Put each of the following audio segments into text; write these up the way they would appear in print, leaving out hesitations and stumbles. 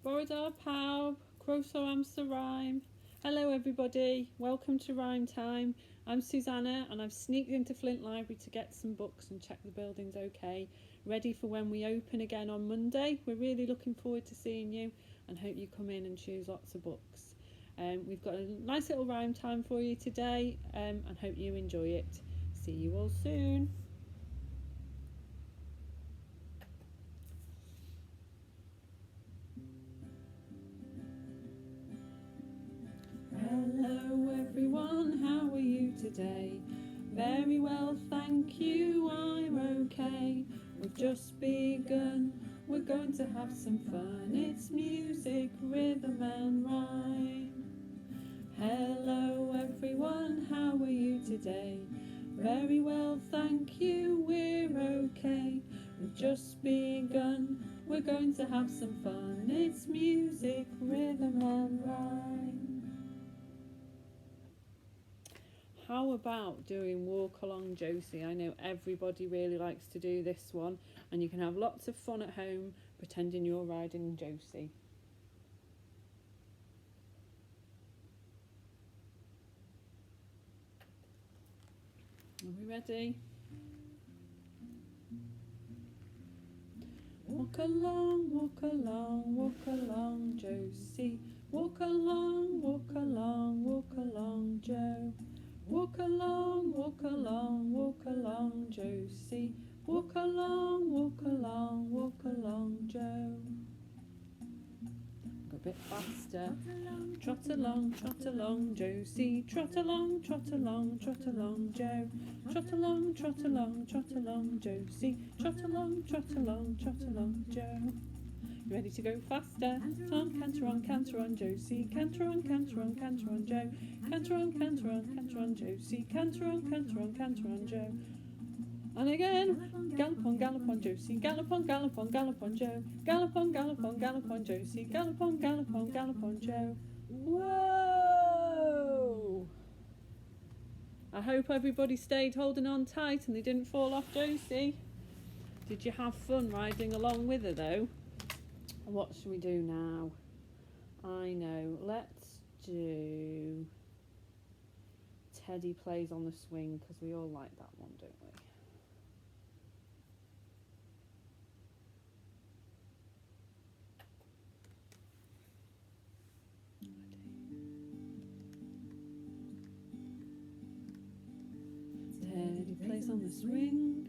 Borodar Pawb, Croeso Amser Rhigwm. Hello everybody, welcome to Rhymetime. I'm Susannah and I've sneaked into Flint Library to get some books and check the building's okay. Ready for when we open again on Monday. We're really looking forward to seeing you and hope you come in and choose lots of books. We've got a nice little rhyme time for you today and hope you enjoy it. See you all soon. Hello everyone, how are you today? Very well, thank you, I'm okay. We've just begun, we're going to have some fun. It's music, rhythm and rhyme. Hello everyone, how are you today? Very well, thank you, we're okay. We've just begun, we're going to have some fun. It's music, rhythm and rhyme. How about doing Walk Along Josie? I know everybody really likes to do this one, and you can have lots of fun at home pretending you're riding Josie. Are we ready? Walk along, walk along, walk along Josie. Walk along, walk along, walk along Joe. Walk along, walk along, walk along Josie. Walk along, walk along, walk along Joe. Go a bit faster. Trot along Josie. Trot along Joe. Trot along Josie. Trot along Joe. You ready to go faster? Canter on Josie. Canter on Joe. Canter on Josie. Canter on Joe. And again, gallop on Josie. Gallop on Joe. Gallop on Josie. Gallop on Joe. Whoa! I hope everybody stayed holding on tight and they didn't fall off Josie. Did you have fun riding along with her though? What should we do now? I know, let's do Teddy Plays on the Swing, because we all like that one, don't we? Teddy plays on the swing,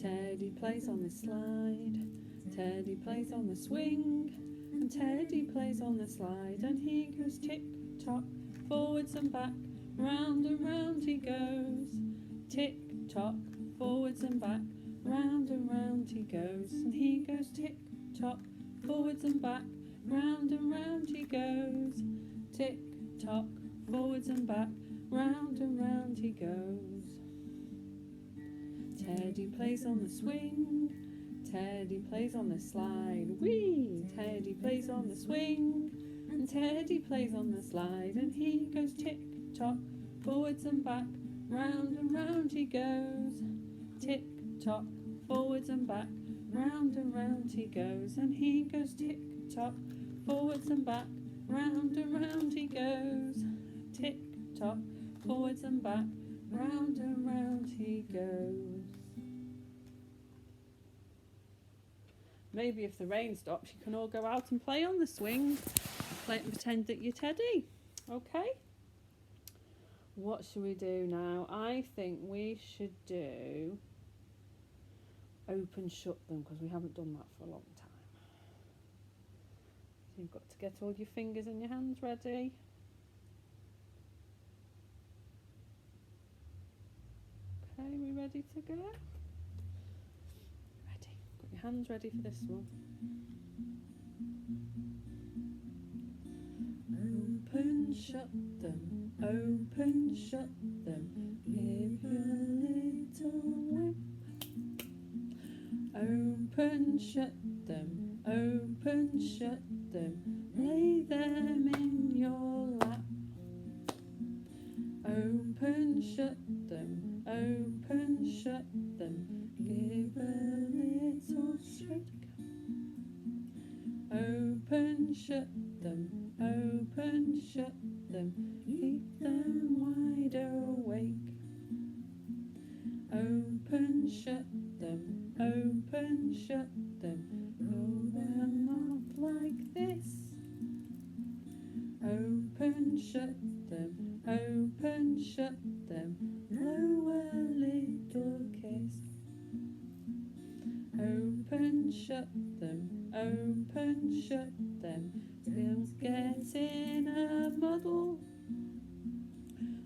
Teddy plays on the slide, Teddy plays on the swing, and Teddy plays on the slide, and he goes tick-tock, forwards and back, round and round he goes. Tick-tock, forwards and back, round and round he goes, and he goes tick-tock, forwards and back, round and round he goes. Tick-tock, forwards and back, round and round he goes. Teddy plays on the swing, Teddy plays on the slide, wee! Teddy plays on the swing, and Teddy plays on the slide, and he goes tick-tock, forwards and back, round and round he goes. Tick-tock, forwards and back, round and round he goes, and he goes tick-tock, forwards and back, round and round he goes. Tick-tock, forwards and back, round and round he goes. Maybe if the rain stops, you can all go out and play on the swing. Pretend that you're Teddy. Okay? What should we do now? I think we should do Open Shut Them, because we haven't done that for a long time. So you've got to get all your fingers and your hands ready. Okay, we ready to go? Hands ready for this one. Open, shut them, open, shut them, give your little whip. Open, shut them, open, shut them, lay them in your lap. Open, shut them, open, shut them, give a little shake. Open, Open, shut them, open, shut them, keep them wide awake. Open, shut them, open, shut them, roll them up like this. Open, shut them, open, shut them, blow a little kiss. Open, shut them, open, shut them, they'll get in a muddle.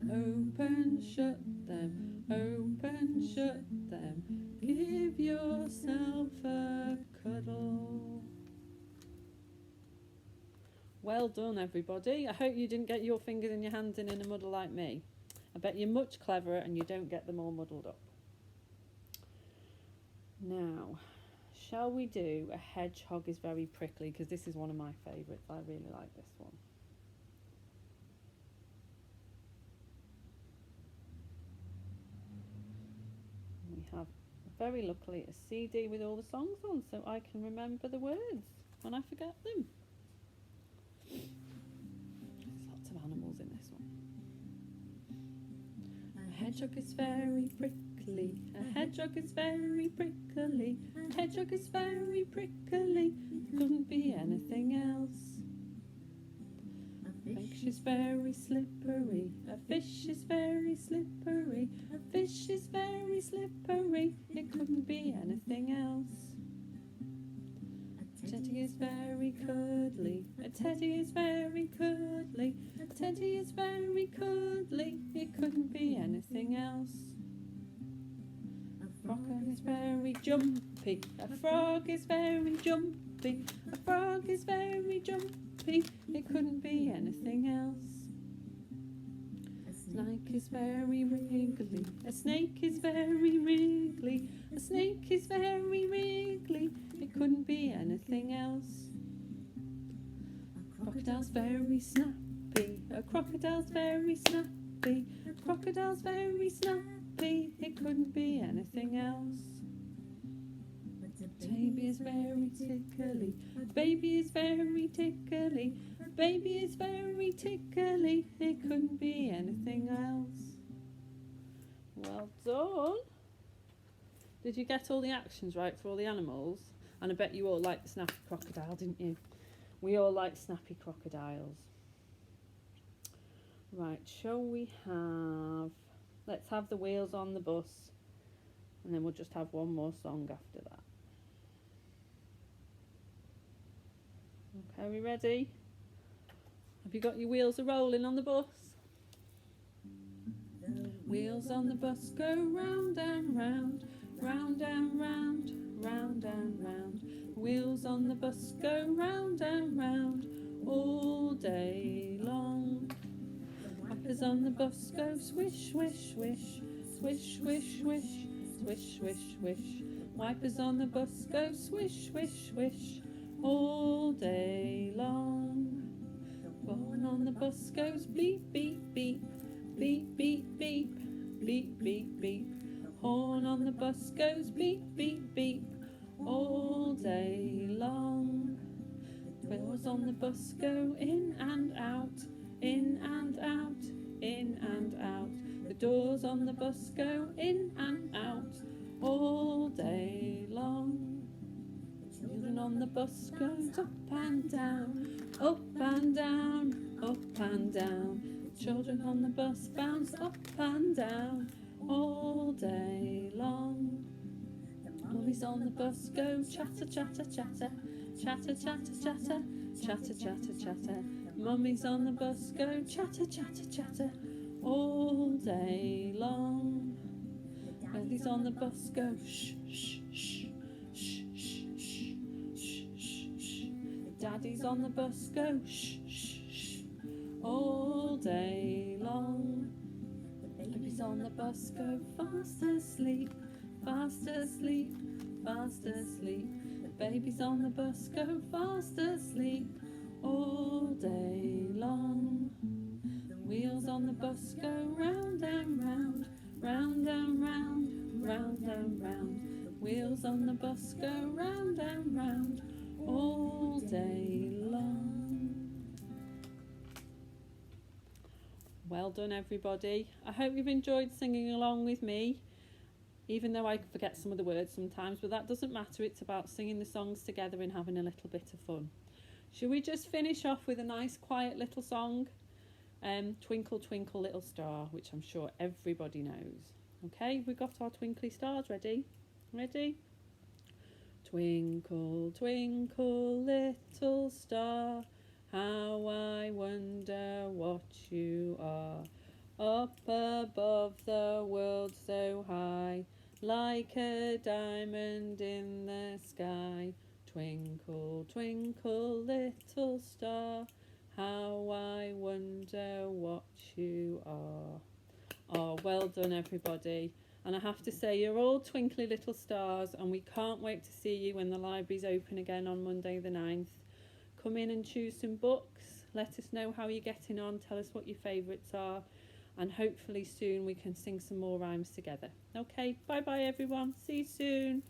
Open, shut them, open, shut them, give yourself a cuddle. Well done, everybody. I hope you didn't get your fingers and your hands in a muddle like me. I bet you're much cleverer and you don't get them all muddled up. Now, shall we do A Hedgehog is Very Prickly, because this is one of my favourites. I really like this one. We have, very luckily, a CD with all the songs on, so I can remember the words when I forget them. There's lots of animals in this one. A hedgehog is very prickly, a hedgehog is very prickly, a hedgehog is very prickly, it couldn't be anything else. A fish is very slippery, a fish is very slippery, a fish is very slippery, it couldn't be anything else. A teddy is very cuddly, a teddy is very cuddly, a teddy is very cuddly, it couldn't be anything else. A frog is very jumpy, a frog is very jumpy, a frog is very jumpy, it couldn't be anything else. A snake is very wriggly, a snake is very wriggly, a snake is very wriggly, it couldn't be anything else. A crocodile's very snappy, a crocodile's very snappy, a crocodile's very snappy, it couldn't be anything else. A baby is very tickly, a baby is very tickly, a baby is very tickly, it couldn't be anything else. Well done. Did you get all the actions right for all the animals? And I bet you all liked the snappy crocodile, didn't you? We all like snappy crocodiles. Right, shall we have... Let's have the wheels on the bus. And then we'll just have one more song after that. Okay, are we ready? Have you got your wheels a-rolling on the bus? Wheels on the bus go round and round, round and round, round and round. Wheels on the bus go round and round all day long. Wipers on the bus go swish, swish, swish, swish, swish, swish, swish, swish, swish. Wipers on the bus go swish, swish, swish all day long. Horn on the bus goes beep, beep, beep, beep, beep, beep, beep, beep, beep. Horn on the bus goes beep, beep, beep all day long. Wheels on the bus go in and out, in and out, in and out. The doors on the bus go in and out all day long. The children on the bus goes up and down, up and down, up and down. The children on the bus bounce up and down all day long. The mummies on the bus go chatter, chatter, chatter, chatter, chatter, chatter, chatter, chatter, chatter. Mummies on the bus go chatter, chatter, chatter all day long. Daddies on the bus go shh, shh, shh, shh, shh, shh, shh, shh, shh. Daddies on the bus go shh, shh, shh all day long. Babies on the bus go fast asleep, fast asleep, fast asleep. The babies on the bus go fast asleep all day long. The wheels on the bus go round and round, round and round, round and round. The wheels on the bus go round and round all day long. Well done, everybody. I hope you've enjoyed singing along with me, even though I forget some of the words sometimes, but that doesn't matter. It's about singing the songs together and having a little bit of fun. Shall we just finish off with a nice quiet little song? Twinkle, twinkle, little star, which I'm sure everybody knows. Okay, we got our twinkly stars ready? Ready? Twinkle, twinkle, little star, how I wonder what you are. Up above the world so high, like a diamond in the sky. Twinkle, twinkle, little star, how I wonder what you are. Oh, well done, everybody. And I have to say, you're all twinkly little stars, and we can't wait to see you when the library's open again on Monday the 9th. Come in and choose some books. Let us know how you're getting on. Tell us what your favourites are. And hopefully soon we can sing some more rhymes together. Okay, bye-bye, everyone. See you soon.